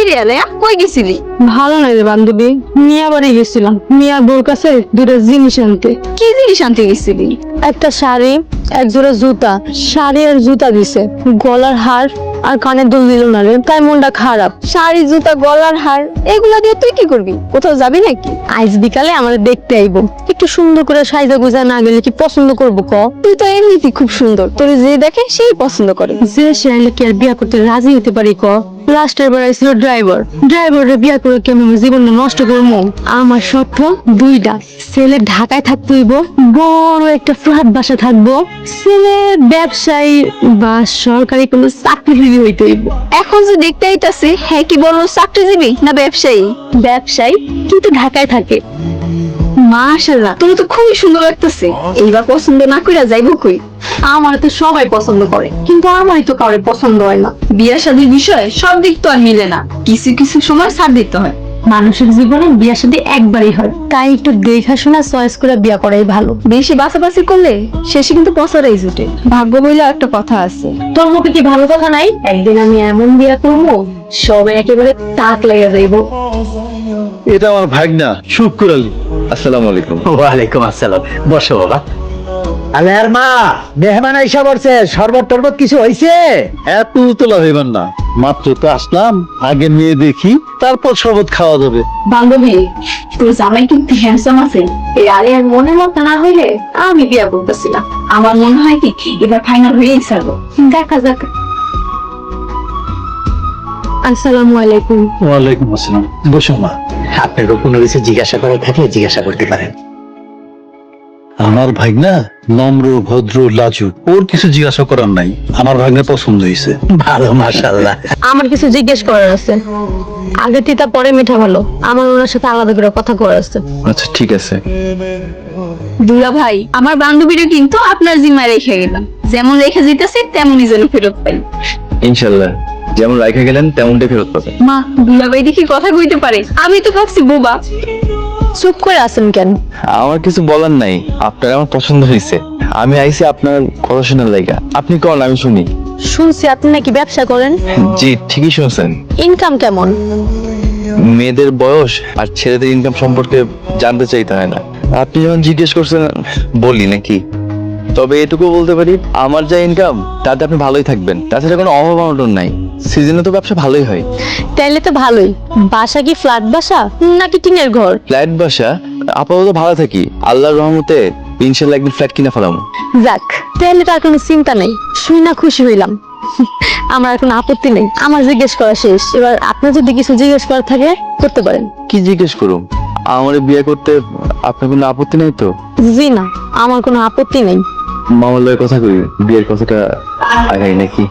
রে আলেয়া, কই গেছিলি? ভালো নাই রে বান্ধবী, মিয়া বাড়ি গেছিলাম। মিয়া বোর কাছে দুটো জিনিস আনতে। কি জিনিস আনতে গেছিলি? একটা শাড়ি, এক জোড়া জুতা। শাড়ি আর জুতা দিছে, গলার হার আর কানের দুল দিল না রে, তাই মনটা খারাপ। শাড়ি, জুতা, গলার হার, এগুলা দিয়ে তুই কি করবি? কোথাও যাবি নাকি? আজ বিকালে আমাদের দেখতে আইবো। একটু সুন্দর করে সাইজা গুজা না গেলে কি পছন্দ করবো ক? তুই তো এমনিতেই খুব সুন্দর, তোর যে দেখে সেই পছন্দ করে। যে চাইলে কি আর বিয়া করতে রাজি হতে পারি ক? লাস্টের বার ছিল ড্রাইভারের বিয়া করে কি আমি জীবনটা নষ্ট করবো? আমার শর্ত দুইটা, ছেলে ঢাকায় থাকতে হইব, বড় একটা ফ্ল্যাট বাসা থাকবো, ছেলে ব্যবসায়ী বা সরকারি কোনো চাকরিজীবী হইতে হইব। এখন যে দেখতে আইতাছে, হ্যাঁ কি বড় চাকরিজীবী না ব্যবসায়ী? ব্যবসায়ী, কিন্তু ঢাকায় থাকে। মাশাআল্লাহ, তোর তো খুবই সুন্দর লাগতেছে। এইবার পছন্দ না কইরা যাইবো কই? আমার তো সবাই পছন্দ করে, কিন্তু আমারই তো কাউরে পছন্দ হয় না। বিয়া শাদীর বিষয় সব দিক তো আর মিলে না, কিছু কিছু সময় ছাড় দিতে হয়। মানুষের জীবনে বিয়া শাদী একবারই হয়, তাই একটু দেখা শোনা চয়েস করে বিয়া করাই ভালো। বেশি বাছাবাছি করলে শেষে কিন্তু পছারাই জুটে। ভাগ্য বইলে একটা কথা আছে। তোর মুখে কি ভালো কথা নাই? একদিন আমি এমন বিয়া করবো, সবাই একেবারে তাক লেগে যাইব। এটা আমার ভাগনা শুক্র আলী। আসসালামু আলাইকুম। ওয়ালাইকুম আসসালাম, বসো বাবা। আলের মা, মেহমান আইসা পড়ছে, শরবত টরবত কিছু হইছে? এত তোলা হইবেন না, মাত্র তো আসলাম, আগে মেয়ে দেখি তারপর শরবত খাওয়া যাবে। বান্ধবী, তোর জামাই কিন্তু হ্যান্ডসাম আছে। এই আরে আর মনের মতো না হইলে আমি বিয়া করতেছিলাম। আমার মনে হয় কি এবার ফাইনাল হয়েই ছাড়বো, দেখা যাক। আসসালামু আলাইকুম। ওয়ালাইকুম আসসালাম। বসো মা, আপনারও কোনো কিছু জিজ্ঞাসা করার থাকলে জিজ্ঞাসা করতে পারেন। আমার ভাগনা নম্র, ভদ্র, লাজুক, ওর কিছু জিজ্ঞাসা করার নাই। আমার ভাগনা পছন্দ হয়েছে। ভালো, মাশাআল্লাহ। আমার কিছু জিজ্ঞেস করার আছে। আগে তিতা পরে মিঠা ভালো, আমার ওনার সাথে আলাদা করে কথা করার আছে। আচ্ছা ঠিক আছে। দুলা ভাই, আমার বান্ধবীরা কিন্তু আপনার জিম্মায় রেখে গেলাম। যেমন রেখে যেতেছে তেমনই যেন ফেরত পাই। ইনশাল্লাহ যেমন রাইখা গেলেন তেমনটাই ফেরত পাবে। মা, দুলা ভাই দেখি কথা কইতে পারে, আমি তো ভাবছি বোবা। চুপ করে আছেন কেন? আমার কিছু বলার নাই, আপনার আমার পছন্দ হয়েছে। আমি আইছি আপনার কথা শোনার লাইগা। আপনি কোন, আমি শুনি। শুনছি আপনি নাকি ব্যবসা করেন। জি ঠিকই শুনছেন। ইনকাম কেমন? মেয়েদের বয়স আর ছেলেদের ইনকাম সম্পর্কে জানতে চাইতে হয় না। আপনি যখন জিজ্ঞেস করছেন বলি নাকি। তবে এটুকু বলতে পারি, আমার যা ইনকাম তাতে আপনি ভালোই থাকবেন। তাছাড়া কোনো অভাব অনটন নাই। সিজনে তো ব্যবসা ভালোই হয়। তাইলে তো ভালোই। বাসা কি ফ্ল্যাট বাসা নাকি টিনের ঘর? ফ্ল্যাট বাসা, আপাতত ভালো থাকি। আল্লাহর রহমতে ইনশাল্লাহ একদিন ফ্ল্যাট কিনা ফেলাম। যাক, তাহলে তো আর কোনো চিন্তা নেই। শুই না খুশি হইলাম। আমার আর কোনো আপত্তি নেই। আমার জিজ্ঞেস করা শেষ। এবার আপনার যদি কিছু জিজ্ঞেস করার থাকে করতে পারেন। কি জিজ্ঞেস করুম? আমার বিয়ে করতে আপনার কোনো আপত্তি নেই তো? জি না, আমার কোনো আপত্তি নেই। মামার লগে কথা কই, বিয়ের কথাটা আগাই নাকি?